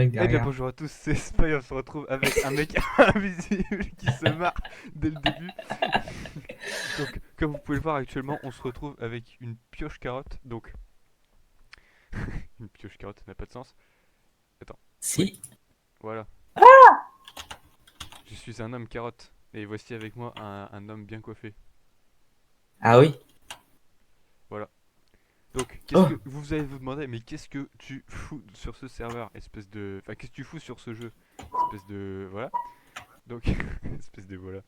mec Eh bien derrière. bonjour à tous, c'est Spy, on se retrouve avec un mec invisible qui se marre dès le début. Donc comme vous pouvez le voir actuellement, on se retrouve avec une pioche carotte. Donc une pioche carotte, ça n'a pas de sens. Attends, oui, Si. voilà. Je suis un homme carotte. Et voici avec moi un homme bien coiffé. Ah oui. Voilà. Donc qu'est-ce Oh. que vous allez vous demander, mais qu'est-ce que tu fous sur ce serveur, espèce de... Enfin qu'est-ce que tu fous sur ce jeu, espèce de... Voilà. Donc espèce de voilà.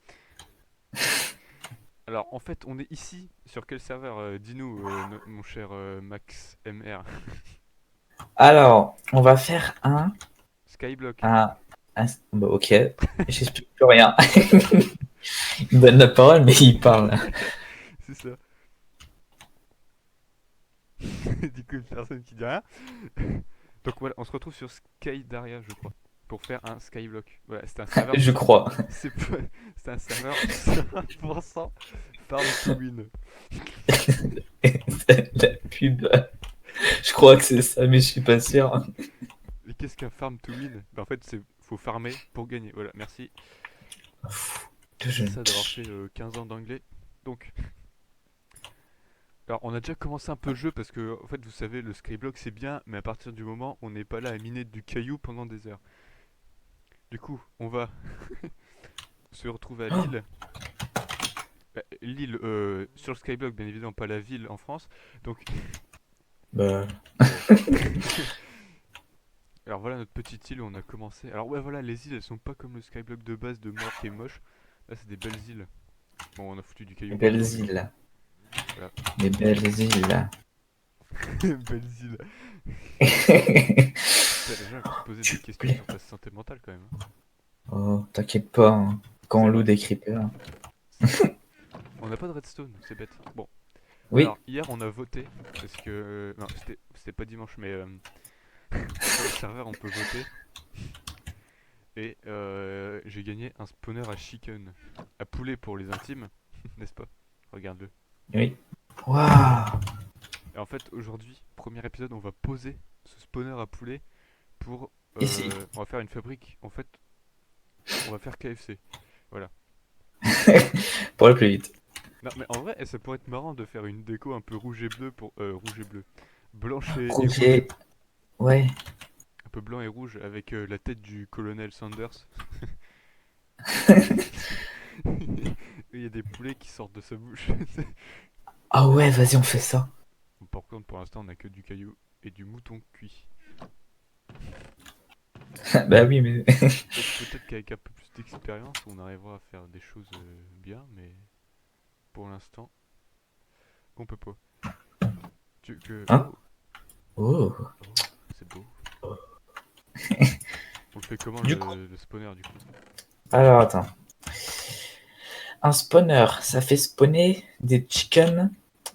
Alors en fait on est ici sur quel serveur dis-nous mon cher Max MR. Alors, on va faire Skyblock. un, bon, ok. J'explique plus rien. Il me donne la parole, mais il parle. C'est ça. Du coup une personne qui dit rien. Donc voilà, on se retrouve sur Skydaria je crois. Pour faire un Skyblock. Voilà, c'est un serveur. Je crois. C'est c'est un serveur 100% farm to win. La pub. Je crois que c'est ça, mais je suis pas sûr. Et qu'est-ce qu'un farm to win? Bah en fait c'est faut farmer pour gagner. Voilà, merci. C'est Je- ça d'avoir fait 15 ans d'anglais. Donc alors on a déjà commencé un peu le jeu parce que en fait vous savez le skyblock c'est bien mais à partir du moment où on n'est pas là à miner du caillou pendant des heures. Du coup on va se retrouver à Oh, Lille. Lille sur le skyblock bien évidemment pas la ville en France. Donc bah, ouais. Alors voilà notre petite île où on a commencé. Alors ouais voilà les îles elles sont pas comme le skyblock de base de mort qui est moche. Là c'est des belles îles. Bon on a foutu du caillou les belles partout mais bon. îles. Voilà. Les belles îles. Belles îles. Putain, les gens ils vont se poser des Tu questions plais. sur ta santé mentale quand même, hein. Oh, t'inquiète pas, hein. Quand on C'est loue vrai, des creepers. c'est vrai. On n'a pas de redstone, c'est bête. Bon, Oui. alors hier on a voté parce que non c'était pas dimanche mais sur le serveur on peut voter et j'ai gagné un spawner à chicken, à poulet pour les intimes, n'est-ce pas? Regarde-le. Oui. Waouh. Et en fait aujourd'hui, premier épisode, on va poser ce spawner à poulet pour Ici. on va faire une fabrique. En fait, on va faire KFC. Voilà. Pour aller plus vite. Non mais en vrai, ça pourrait être marrant de faire une déco un peu rouge et bleu pour rouge et bleu, blanche et rouge. Projet. Ouais. Un peu blanc et rouge avec la tête du colonel Sanders. Il y a des poulets qui sortent de sa bouche. Ah ouais, vas-y, on fait ça. Bon, par contre, pour l'instant, on a que du caillou et du mouton cuit. Bah oui, mais. Donc peut-être qu'avec un peu plus d'expérience, on arrivera à faire des choses bien, mais pour l'instant, on peut pas. Tu que Hein? oh Oh. oh c'est beau. On le fait comment Du coup. le spawner du coup? Alors, attends. Un spawner, ça fait spawner des chickens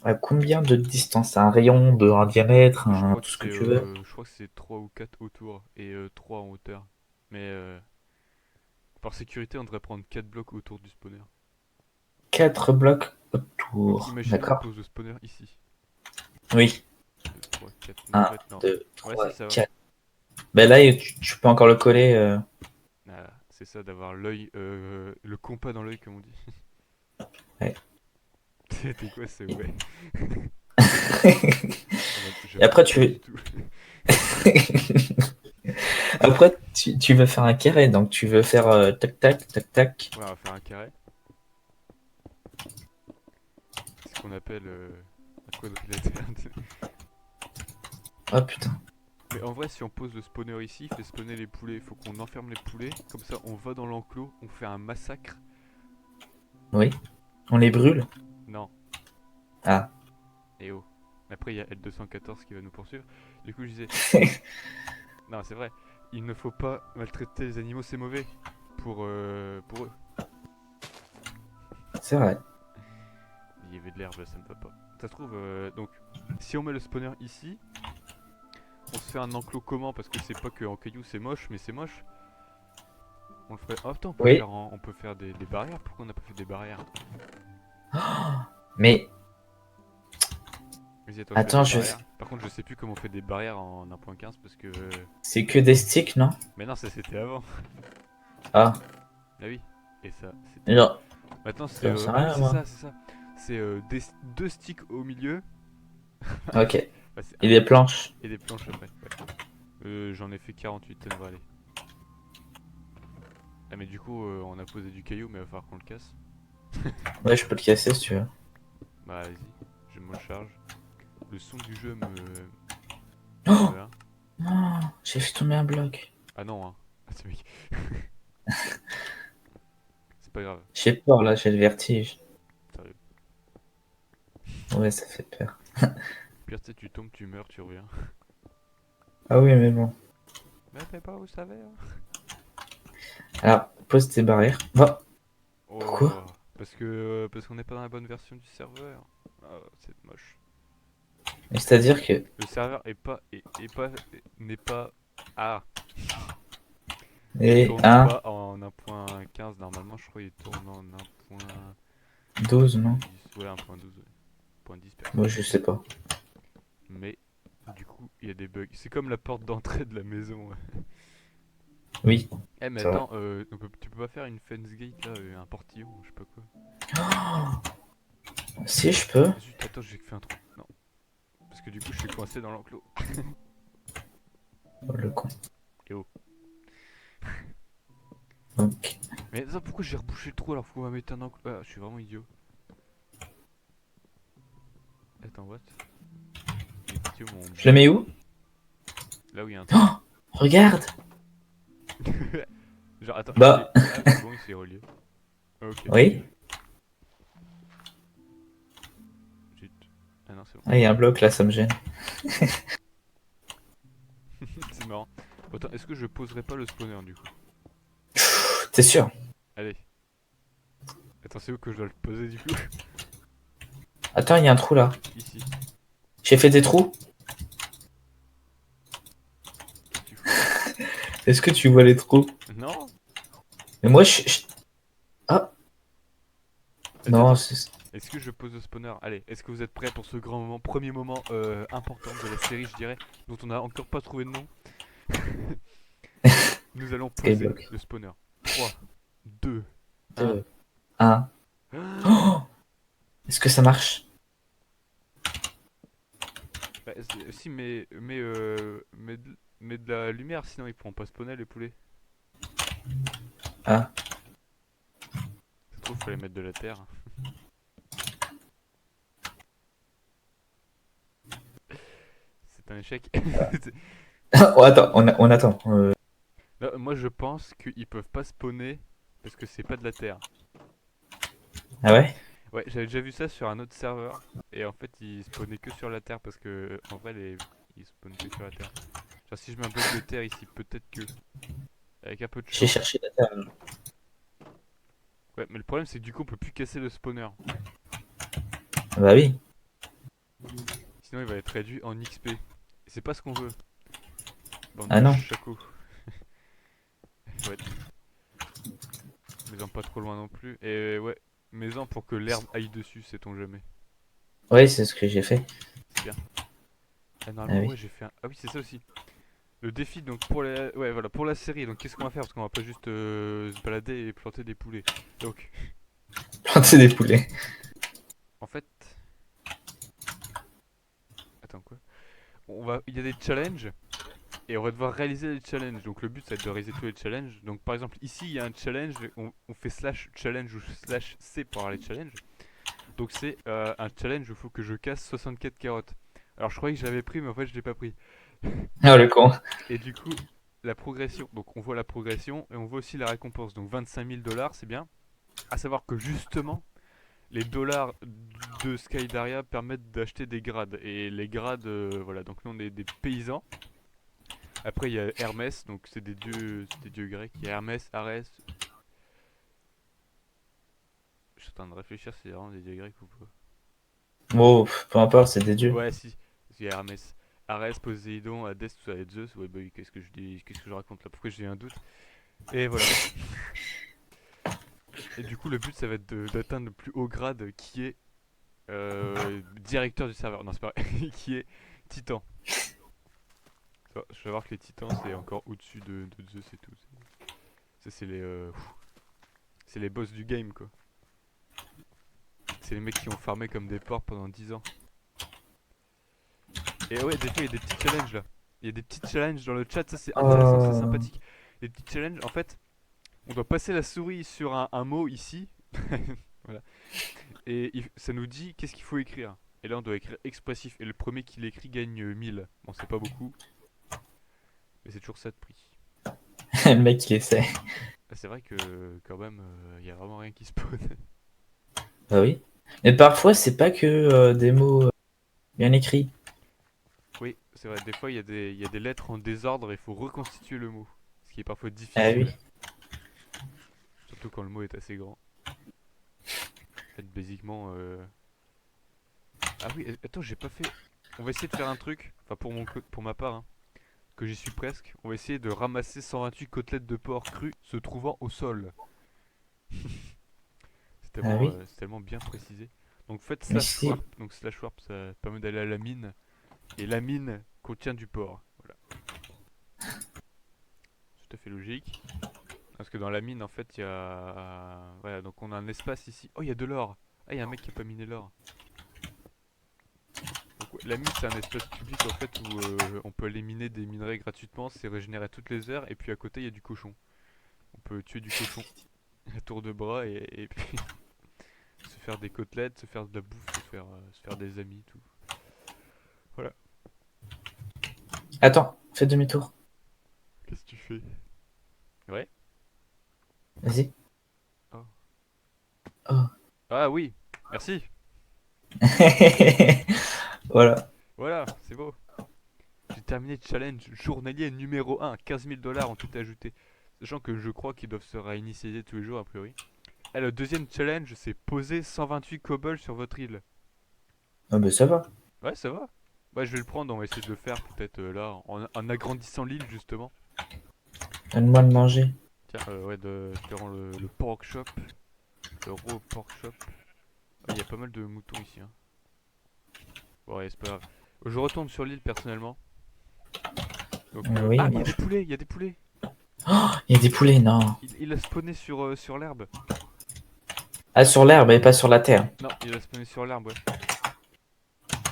à combien de distance? Un rayon de un diamètre, tout ce que tu veux. Je crois que c'est 3 ou 4 autour et 3 en hauteur. Mais par sécurité, on devrait prendre 4 blocs autour du spawner. 4 blocs Donc autour. imaginons on D'accord? pose le spawner ici. Oui. 2, 3, 4. Non, en Un, fait, non. 2, Ouais, 3, si, ça va. 4. Ben là, tu peux encore le coller. Voilà, c'est ça d'avoir l'œil, le compas dans l'œil, comme on dit. Ouais. C'était quoi ce ouais? En mode, je Et après, comprends pas du tout. après, tu veux faire un carré, donc tu veux faire tac tac tac tac. Ouais, on va faire un carré. C'est ce qu'on appelle un quadrilatère. Oh putain. Mais en vrai, si on pose le spawner ici, il fait spawner les poulets. Il faut qu'on enferme les poulets. Comme ça, on va dans l'enclos, on fait un massacre. Oui. On les brûle. Non, Ah. et oh. Après, il y a L214 qui va nous poursuivre. Du coup, je disais, non, c'est vrai. Il ne faut pas maltraiter les animaux, c'est mauvais. Pour eux. C'est vrai. Il y avait de l'herbe, ça ne va pas. Ça se trouve, donc, si on met le spawner ici, on se fait un enclos comment? Parce que c'est pas que en caillou c'est moche, mais c'est moche. On le ferait. Oh, putain, Oui. on peut faire des barrières. Pourquoi on n'a pas fait des barrières? Mais Vas-y, attends, je fais Attends, des je... barrières. Par contre, je sais plus comment on fait des barrières en 1.15 parce que. C'est que des sticks, non? Mais non, ça c'était avant. Ah, Ah oui. Et ça, c'était avant. genre, Maintenant, c'est. j'en sais Ah oui, rien, c'est moi. ça, c'est ça. C'est deux sticks au milieu. Ok. Bah, c'est Et un des stick planches. et des planches après. Ouais. J'en ai fait 48, ça devrait aller. Ah, mais du coup, on a posé du caillou, mais il va falloir qu'on le casse. Ouais, je peux le casser si tu veux. Bah, vas-y, je me le charge. Le son du jeu me. Oh Hein. non, j'ai fait tomber un bloc. Ah non, hein. Ah, c'est mec. C'est pas grave. J'ai peur là, j'ai le vertige. Sérieux. Ouais, ça fait peur. Pire, tu sais, tu tombes, tu meurs, tu reviens. Ah oui, mais bon. Mais t'es pas, vous savez. Hein. Alors, pose tes barrières. Oh, pourquoi? Oh, parce qu'on n'est pas dans la bonne version du serveur. Ah, c'est moche. C'est-à-dire que... Le serveur n'est pas ah, il Et tourne un pas en 1.15 normalement, je crois il tourne en 12 non? 1.10, ouais 1.12, ouais. 1.10 perso. Moi, je sais pas. Mais du coup, il y a des bugs. C'est comme la porte d'entrée de la maison. Oui, Eh mais c'est vrai. attends, donc, tu peux pas faire une fence gate là, un portillon, je sais pas quoi. Si, je peux. Zut, attends, j'ai fait un trou. Non, parce que du coup, je suis coincé dans l'enclos. Oh, le con. Et oh. Ok. Mais attends, pourquoi j'ai rebouché le trou alors qu'on va mettre un enclos? Ah, je suis vraiment idiot. Attends, what? Les tuyaux m'ont Je le bugué. mets où? Là où il y a un trou. Oh, regarde! Genre, attends, Bah, ah, c'est bon, il s'est relié. Ok. oui. Zut. Ah non, c'est bon. Ah, il y a un bloc là, ça me gêne. C'est marrant. Bon, attends, est-ce que je poserai pas le spawner du coup? T'es sûr? Allez. Attends, c'est où que je dois le poser du coup? Attends, il y a un trou là. Ici. J'ai fait des trous. Qu'est-ce que tu fous là? Est-ce que tu vois les trous? Non? Mais moi, Ah, Attends, non, attends. c'est... Est-ce que je pose le spawner? Allez, est-ce que vous êtes prêts pour ce grand moment, premier moment important de la série, je dirais, dont on n'a encore pas trouvé de nom? Nous allons poser Skyblock. le spawner. 3, 2, 1. 2, 1. Oh, est-ce que ça marche? Bah, si, mais de la lumière, sinon ils pourront pas spawner les poulets. Ah, Ça se trouve, fallait mettre de la terre. C'est un échec. oh, attends, on attend. Là, moi, je pense qu'ils peuvent pas spawner parce que c'est pas de la terre. Ah ouais? Ouais, j'avais déjà vu ça sur un autre serveur et en fait, ils spawnaient que sur la terre parce que en vrai, ils spawnent que sur la terre. Genre, si je mets un bloc de terre ici, peut-être que avec un peu de J'ai chance. cherché la terre. Ouais, mais le problème, c'est que du coup, on peut plus casser le spawner. Bah oui. Sinon, il va être réduit en XP. Et c'est pas ce qu'on veut. Bande Ah de non. chacos. Ouais, mais en pas trop loin non plus. Et ouais, mets-en pour que l'herbe aille dessus, sait-on jamais. Oui, c'est ce que j'ai fait. C'est bien. Ah, Ah normalement, ouais, oui. j'ai fait un. Ah oui, c'est ça aussi. Le défi, donc pour la, ouais, voilà, pour la série. Donc, qu'est-ce qu'on va faire? Parce qu'on va pas juste se balader et planter des poulets. Donc, Planter des poulets. en fait, attends quoi? Il y a des challenges et on va devoir réaliser les challenges. Donc, le but, c'est de réaliser tous les challenges. Donc, par exemple, ici, il y a un challenge. On fait slash challenge ou slash C pour avoir les challenges. Donc, c'est un challenge où il faut que je casse 64 carottes. Alors, je croyais que je l'avais pris, mais en fait, je l'ai pas pris. Ah, le con. Et du coup, la progression. Donc, on voit la progression et on voit aussi la récompense. Donc, 25 000 dollars, c'est bien. À savoir que justement, les dollars de Skydaria permettent d'acheter des grades. Et les grades, voilà, donc nous on est des paysans. Après il y a Hermès, donc c'est des dieux grecs. Il y a Hermès, Arès. Je suis en train de réfléchir si c'est vraiment des dieux grecs ou pas. Bon, peu importe, c'est des dieux. Ouais, si, il y a Hermès. Arès, Poséidon, Hadès, tout ça, et Zeus. Ouais, bah oui, qu'est-ce que je dis, qu'est-ce que je raconte là? Pourquoi j'ai un doute? Et voilà. Et du coup, le but ça va être d'atteindre le plus haut grade qui est directeur du serveur, non c'est pas vrai, qui est Titan. Je vais voir que les Titans c'est encore au-dessus de Zeus et tout. Ça c'est les boss du game quoi. C'est les mecs qui ont farmé comme des porcs pendant 10 ans. Et ouais, des fois il y a des petits challenges là. Il y a des petits challenges dans le chat, ça c'est intéressant, c'est Euh, sympathique. Les petits challenges, en fait, on doit passer la souris sur un mot ici. Voilà. Et ça nous dit qu'est-ce qu'il faut écrire. Et là on doit écrire expressif. Et le premier qui l'écrit gagne 1000. Bon c'est pas beaucoup, mais c'est toujours ça de prix. le mec il essaie. Ah, c'est vrai que quand même, il y a vraiment rien qui spawn. Bah oui. Mais parfois, c'est pas que des mots bien écrits. Oui, c'est vrai, des fois il y a des lettres en désordre et il faut reconstituer le mot. Ce qui est parfois Ah oui. difficile, surtout quand le mot est assez grand. En fait, basiquement. Ah oui, attends, j'ai pas fait. On va essayer de faire un truc, enfin pour ma part, hein, que j'y suis presque. On va essayer de ramasser 128 côtelettes de porc crues se trouvant au sol. Ah oui. C'est tellement bien précisé. Donc faites Mais slash si. warp. Donc slash warp, ça permet d'aller à la mine. Et la mine contient du porc. Voilà, tout à fait logique. Parce que dans la mine, en fait, il y a. Voilà, donc on a un espace ici. Oh, il y a de l'or. Ah, il y a un mec qui a pas miné l'or. Donc ouais, la mine, c'est un espace public en fait où on peut aller miner des minerais gratuitement. C'est régénéré toutes les heures. Et puis à côté, il y a du cochon. On peut tuer du cochon à tour de bras et puis se faire des côtelettes, se faire de la bouffe, se faire des amis, tout. Voilà. Attends, fais demi-tour. Qu'est-ce que tu fais? Ouais. Vas-y. Oh. Oh. Ah oui, merci. Voilà. Voilà, c'est beau. J'ai terminé le challenge journalier numéro 1. 15 000 dollars en tout ajouté. Sachant que je crois qu'ils doivent se réinitialiser tous les jours a priori. Et le deuxième challenge, c'est poser 128 cobbles sur votre île. Ah bah ça va. Ouais, ça va. Ouais, je vais le prendre, on va essayer de le faire peut-être là, en agrandissant l'île justement. Donne-moi de manger. Tiens, ouais, je te rends le pork shop, le raw pork shop. Il y a pas mal de moutons ici. Hein. Bon, ouais, c'est pas grave. Je retourne sur l'île personnellement. Donc, Oui, ah, il y moi a des je... poulets, il y a des poulets. Oh, il y a des poulets, non. Il a spawné sur l'herbe. Ah, sur l'herbe et pas sur la terre. Non, il a spawné sur l'herbe, ouais.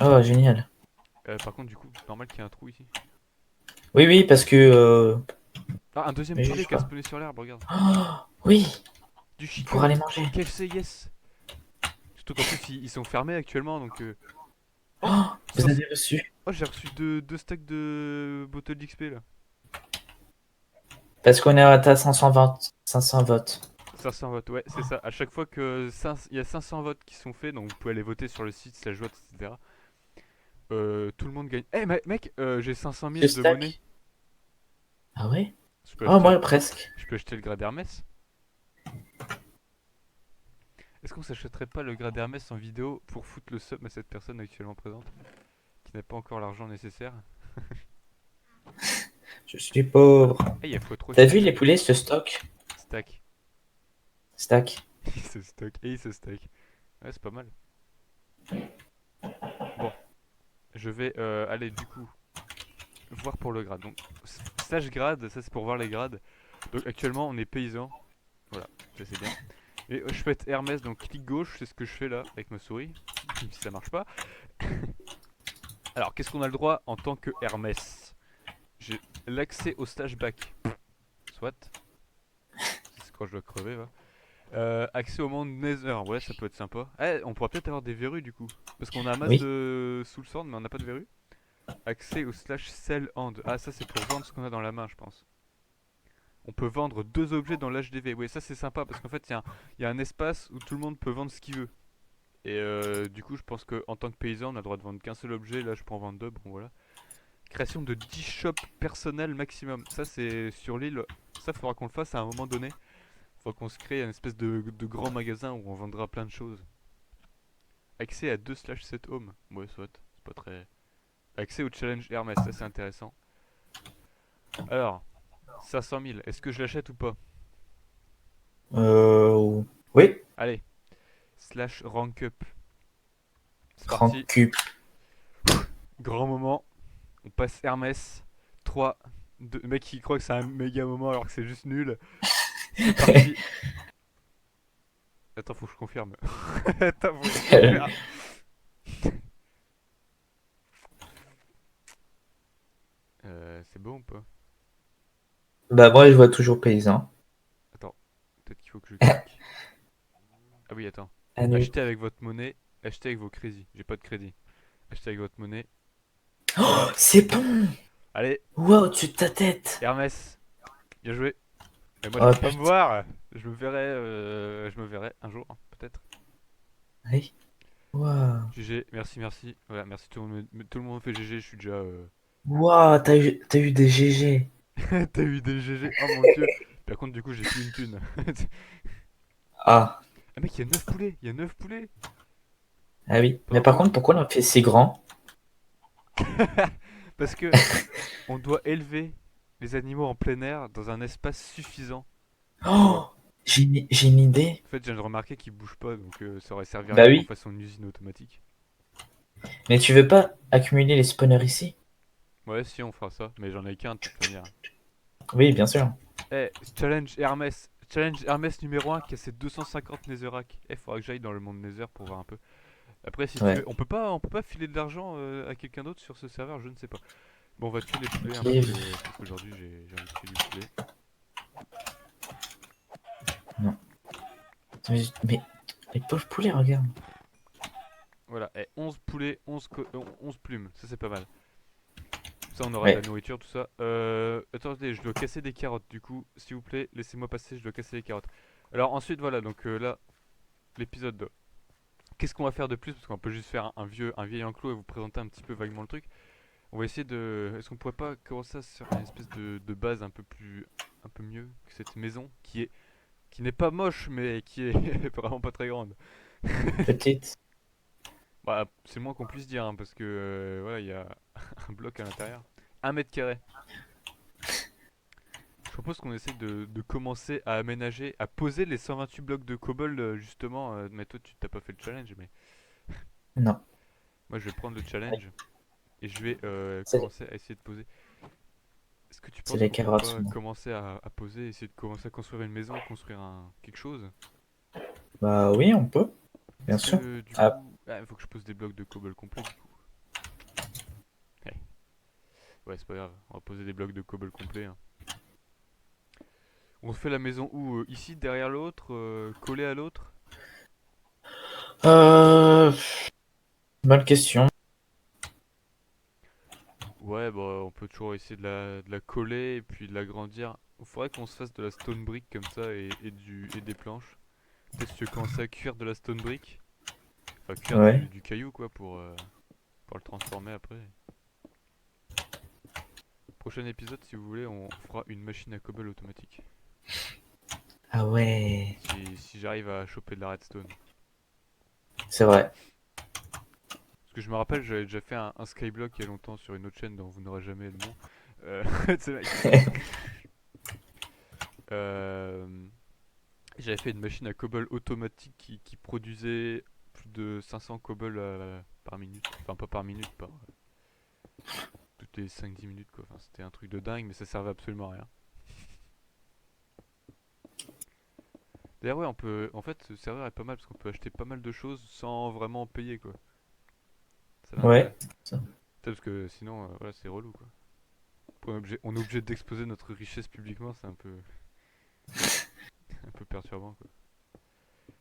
Oh, génial. Par contre, du coup, normal qu'il y ait un trou ici. Oui, oui, parce que... Ah, un deuxième Mais poulet juge qui a pas. spawné sur l'herbe, regarde. Oh, oui, Du pour chicken. aller manger. KFC, yes. Surtout qu'en plus, ils sont fermés actuellement, donc... Oh, Oh, vous ça, avez reçu. oh, j'ai reçu deux stacks de bottles d'XP, là. Parce qu'on est à 520, 500 votes. 500 votes, ouais, c'est ça. À chaque fois que il y a 500 votes qui sont faits, donc vous pouvez aller voter sur le site, slash vote, etc. Tout le monde gagne. Eh, mec, j'ai 500 Ce 000 de monnaie. stack. Ah ouais? Je peux Oh, acheter, moi presque. je peux acheter le grade Hermès. Est-ce qu'on s'achèterait pas le grade Hermès en vidéo pour foutre le sub à cette personne actuellement présente qui n'a pas encore l'argent nécessaire? Je suis pauvre. Eh, il y a x3 T'as vu les système. poulets se stock? Stack. Stack. Il se stack. Et il se stack. Ouais, c'est pas mal. Bon, je vais aller du coup voir pour le grade. Donc, stage grade, ça c'est pour voir les grades. Donc actuellement on est paysan. Voilà, ça c'est bien. Et je peux être Hermès, donc clic gauche, c'est ce que je fais là avec ma souris. Même si ça marche pas. Alors, qu'est-ce qu'on a le droit en tant que Hermès? J'ai l'accès au stage back. Soit. C'est quand je dois crever, va. Accès au monde Nether, ouais, ça peut être sympa. Eh, on pourra peut-être avoir des verrues du coup. Parce qu'on a un masse Oui. de Soul Sword, mais on n'a pas de verrues. Accès au slash sell hand. Ah, ça c'est pour vendre ce qu'on a dans la main, je pense. On peut vendre deux objets dans l'HDV. Oui, ça c'est sympa parce qu'en fait, il y a un espace où tout le monde peut vendre ce qu'il veut. Et du coup, je pense qu'en tant que paysan, on a le droit de vendre qu'un seul objet. Là, je peux en vendre deux. Bon, voilà. Création de 10 shops personnels maximum. Ça, c'est sur l'île. Ça, faudra qu'on le fasse à un moment donné. Faudra qu'on se crée une espèce de grand magasin où on vendra plein de choses. Accès à 2/7 home. Ouais, soit. C'est pas très. Accès au challenge Hermès. Ça, c'est intéressant. Alors, 500 000. Est-ce que je l'achète ou pas? Euh... Oui. Allez. Slash rank up. C'est Grand parti. cube. Grand moment. On passe Hermès. 3, 2. Le mec qui croit que c'est un méga moment alors que c'est juste nul. C'est parti. Attends, faut que je confirme. Attends, faut que je confirme. C'est bon ou pas? Bah moi je vois toujours paysan. Attends, peut-être qu'il faut que je clique. Ah oui, attends. Annule. Achetez avec votre monnaie. Achetez avec vos crédits. J'ai pas de crédit. Achetez avec votre monnaie. Oh, c'est bon. Allez, Wow, au-dessus de ta tête. Hermès. Bien joué. Mais moi je Oh peux pas me putain. voir. Je me verrai un jour, hein, peut-être. Oui. Wow. GG, merci, merci. Voilà, merci tout le monde fait GG, je suis déjà. Wow, t'as eu des GG. T'as eu des GG, oh mon dieu. Par contre, du coup, j'ai plus une thune. Ah, Ah, mec, il y a 9 poulets, il y a 9 poulets. ah oui. Pas Mais par beaucoup. contre, pourquoi on a fait si grand? Parce que on doit élever les animaux en plein air dans un espace suffisant pour. Oh, j'ai une idée. En fait, je viens de remarquer qu'ils bougent pas, donc ça aurait servi à Bah rien qu'on oui. fasse une usine automatique. Mais tu veux pas accumuler les spawners ici? Ouais, si, on fera ça, mais j'en ai qu'un de toute manière. Oui, bien sûr. Eh, challenge Hermès. Challenge Hermès numéro 1 qui a ses 250 Netherrack. Eh, faudra que j'aille dans le monde Nether pour voir un peu. Après, si tu Ouais. veux, on peut pas filer de l'argent à quelqu'un d'autre sur ce serveur, je ne sais pas. Bon, on va tuer les poulets hein, Ok. parce qu'aujourd'hui j'ai envie de tuer du poulet. Non. Mais les pauvres poulets, regarde. Voilà, eh, 11 poulets, 11 plumes, ça c'est pas mal. Ça, on aura de Ouais. la nourriture, tout ça. Attendez, je dois casser des carottes, du coup, s'il vous plaît, laissez-moi passer, je dois casser les carottes. Alors ensuite, voilà, donc là, l'épisode 2. Qu'est-ce qu'on va faire de plus? Parce qu'on peut juste faire un vieil enclos et vous présenter un petit peu vaguement le truc. On va essayer de. Est-ce qu'on pourrait pas commencer à se faire une espèce de base un peu plus. Un peu mieux que cette maison qui n'est pas moche mais qui est vraiment pas très grande. Petite. Bah, c'est le moins qu'on puisse dire hein, parce que voilà, il y a un bloc à l'intérieur. 1 mètre carré. Je propose qu'on essaye de commencer à aménager, à poser les 128 blocs de cobble justement. Mais toi, tu t'as pas fait le challenge, mais Non. moi je vais prendre le challenge et je vais C'est commencer à essayer de poser. Est-ce que tu c'est penses les qu'on peut carottes. pas Moi. commencer à poser, essayer de commencer à construire une maison, construire quelque chose? Bah oui, on peut. Bien Est-ce sûr. que du Ah, coup. Ah, il faut que je pose des blocs de cobble complet du coup. Ouais, ouais c'est pas grave, on va poser des blocs de cobble complet, hein. On fait la maison où? Ici, derrière l'autre, collé à l'autre? euh, bonne question. Ouais, bah on peut toujours essayer de la coller et puis de l'agrandir. Il faudrait qu'on se fasse de la stone brick comme ça et des planches. Peut-être si tu veux commencer à cuire de la stone brick, enfin cuire Ouais. du caillou quoi pour le transformer après. Prochain épisode, si vous voulez, on fera une machine à cobble automatique. Ah ouais. Si j'arrive à choper de la redstone. C'est vrai. Parce que je me rappelle, j'avais déjà fait un skyblock il y a longtemps sur une autre chaîne dont vous n'aurez jamais le nom. Euh, c'est vrai. Euh, J'avais fait une machine à cobble automatique qui produisait plus de 500 cobble par minute. Enfin, pas par minute, par toutes les 5-10 minutes quoi. Enfin, c'était un truc de dingue, mais ça servait absolument à rien. D'ailleurs, ouais, on peut. En fait, ce serveur est pas mal parce qu'on peut acheter pas mal de choses sans vraiment payer quoi. Ça a Ouais. l'intérêt. Parce que sinon, voilà, c'est relou quoi. On est obligé d'exposer notre richesse publiquement, c'est un peu perturbant quoi.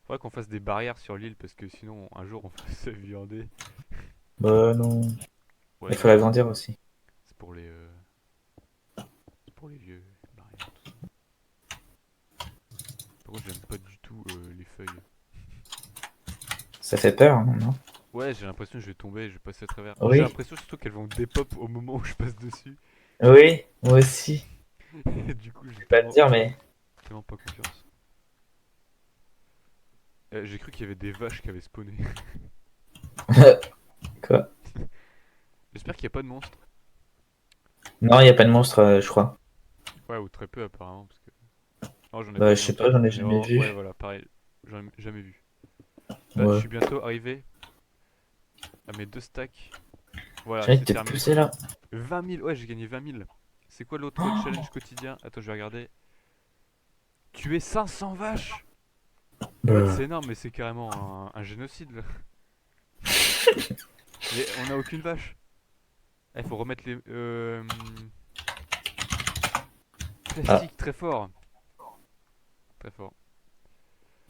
Faudrait qu'on fasse des barrières sur l'île parce que sinon, un jour, on va se viander. Bah non. Ouais, Il non, faut l'agrandir aussi. c'est c'est pour les vieux, les barrières, tout ça. Par contre, j'aime pas du tout les feuilles. Ça fait peur, hein, non? Ouais, j'ai l'impression que je vais tomber, je vais passer à travers. J'ai Oui. l'impression surtout qu'elles vont dépop au moment où je passe dessus. Oui, moi aussi. Et du coup, Je vais pas te dire, mais. tellement pas confiance. J'ai cru qu'il y avait des vaches qui avaient spawné. Quoi? J'espère qu'il n'y a pas de monstres. Non, il n'y a pas de monstre, je crois. Ouais, ou très peu apparemment, parce que. Non, j'en ai pas Bah, je vu sais pas, encore. j'en ai Mais jamais ouais, vu. voilà, pareil, j'en ai jamais vu. Bah, je Ouais. suis bientôt arrivé. à mes 2 stacks. Voilà, J'ai envie c'est de te terminé. pousser là. 20 000, ouais, j'ai gagné 20 000. C'est quoi l'autre Oh, challenge quotidien? Attends, je vais regarder. Tuer 500 vaches! Ouais, bah. c'est énorme, mais c'est carrément un génocide là. Mais on a aucune vache. Il faut remettre les. Ah, Plastique, très fort. Très fort.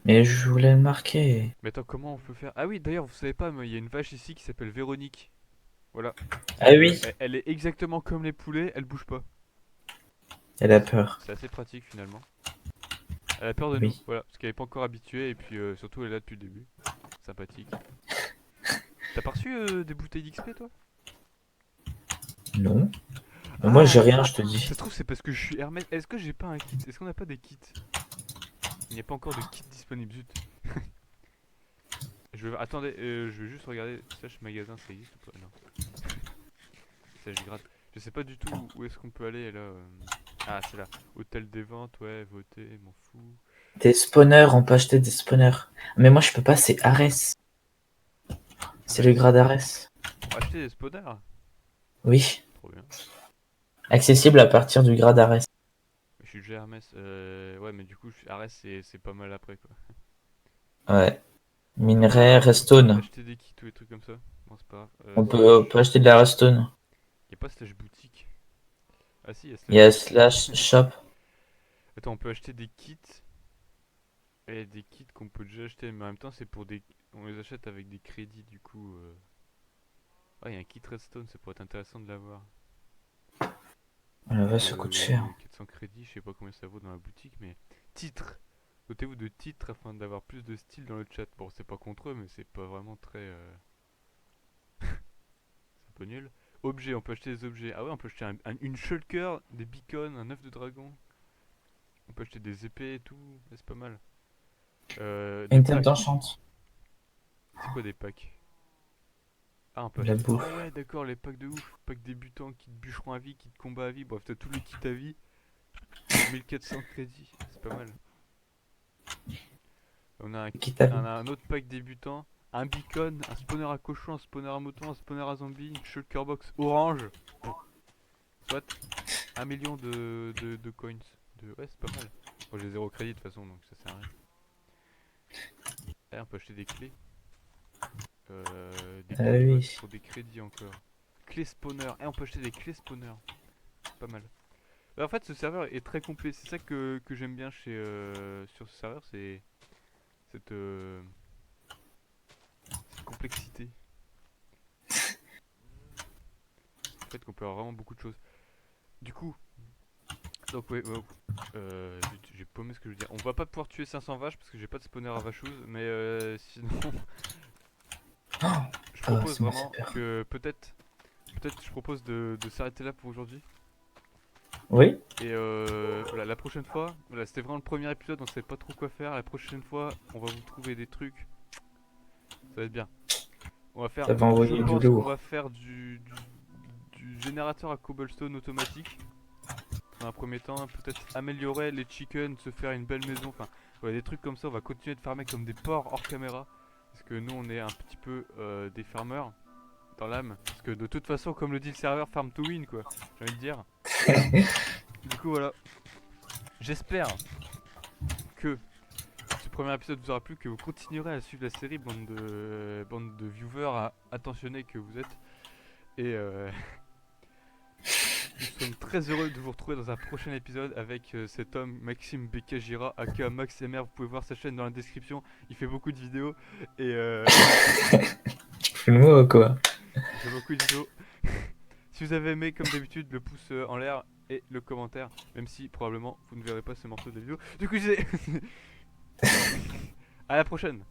mais je voulais le marquer. Mais attends, comment on peut faire? Ah oui, d'ailleurs, vous savez pas, mais il y a une vache ici qui s'appelle Véronique. Voilà. Ah oui, Elle est exactement comme les poulets, elle bouge pas. elle a peur. C'est assez pratique finalement. Elle a peur de nous, Oui. voilà, parce qu'elle est pas encore habituée et puis surtout elle est là depuis le début. Sympathique. T'as pas reçu des bouteilles d'XP toi? Non. Mais moi, j'ai Ah! rien, je te Ça dis. se trouve c'est parce que je suis Hermès. Est-ce que j'ai pas un kit? Est-ce qu'on a pas des kits? Il n'y a pas encore de kit disponible, zut. Attendez, je vais juste regarder slash magasin, ça existe ou pas? Non. Ça je gratte. Je sais pas du tout où est-ce qu'on peut aller là. Ah c'est là. Hôtel des ventes, ouais, voter, m'en fous. Des spawners, on peut acheter des spawners. Mais moi, je peux pas, c'est Ares. C'est le Ares. grade Ares. Pour acheter des spawners? Oui. Trop bien. Accessible à partir du grade Ares. Je suis déjà Hermès. Ouais, mais du coup, Ares, c'est pas mal après quoi. Ouais. On Minerai, peut Redstone. acheter des kits ou des trucs comme ça. Bon, c'est pas grave. On peut acheter de la Redstone. Y a pas slash boutique. Ah si, y a Il y slash a boutique. slash shop. Attends, on peut acheter des kits. Et des kits qu'on peut déjà acheter, mais en même temps, c'est pour des. On les achète avec des crédits du coup. Ah, y a un kit Redstone, ça pourrait être intéressant de l'avoir. Oh la vache, ça coûte cher. 400 crédits, je sais pas combien ça vaut dans la boutique, mais. Titre! Dotez-vous de titres afin d'avoir plus de style dans le chat. Bon, c'est pas contre eux, mais c'est pas vraiment très. C'est un peu nul. Objets, on peut acheter des objets. Ah ouais, on peut acheter une shulker, des beacons, un œuf de dragon. On peut acheter des épées et tout. Ouais, c'est pas mal. Des Une table packs. d'enchante. C'est quoi des packs? Ah, on peut La acheter. Oh bouffe. ouais, d'accord, les packs de ouf. Packs débutants, kit bûcheron à vie, kit combat à vie. Bref, t'as tous les kits à vie pour 1400 crédits. C'est pas mal. On a un kit, Quitte à on a un autre pack débutant. Un beacon, un spawner à cochon, un spawner à mouton, un spawner à zombie, une shulker box orange. Bon, soit 1 million de coins. Ouais, c'est pas mal. Bon, j'ai 0 crédit de toute façon, donc ça sert à rien. On peut acheter des clés. Des Ah clés, ouais, oui. pour des crédits encore. Clés spawner. On peut acheter des clés spawner. Pas mal. Bah, en fait, ce serveur est très complet. C'est ça que j'aime bien sur ce serveur, c'est cette, cette complexité. Le fait qu'on peut avoir vraiment beaucoup de choses. Du coup, donc ouais, zut, j'ai paumé ce que je veux dire. On va pas pouvoir tuer 500 vaches parce que j'ai pas de spawner à vacheuse, mais sinon, Oh, je ah, propose ça m'a fait vraiment peur. que peut-être je propose de s'arrêter là pour aujourd'hui. Oui? Et voilà, la prochaine fois, voilà, c'était vraiment le premier épisode, on savait pas trop quoi faire. La prochaine fois, on va vous trouver des trucs, ça va être bien. On va faire, Ça va je envoyer du pense qu'on va lourd. faire du générateur à cobblestone automatique. Dans un premier temps, peut-être améliorer les chickens, se faire une belle maison, enfin, ouais, des trucs comme ça. On va continuer de farmer comme des porcs hors caméra. Parce que nous, on est un petit peu des farmers dans l'âme. Parce que de toute façon, comme le dit le serveur, farm to win, quoi. J'ai envie de dire. Du coup, voilà. J'espère que ce premier épisode vous aura plu, que vous continuerez à suivre la série, bande de viewers attentionnés que vous êtes. Et nous sommes très heureux de vous retrouver dans un prochain épisode avec cet homme, Maxime Bekajira, aka Max MR. Vous pouvez voir sa chaîne dans la description. Il fait beaucoup de vidéos et Fais-le-moi quoi. il fait beaucoup de vidéos. Si vous avez aimé, comme d'habitude, le pouce en l'air et le commentaire, même si probablement vous ne verrez pas ce morceau de vidéo. Du coup, je disais à la prochaine.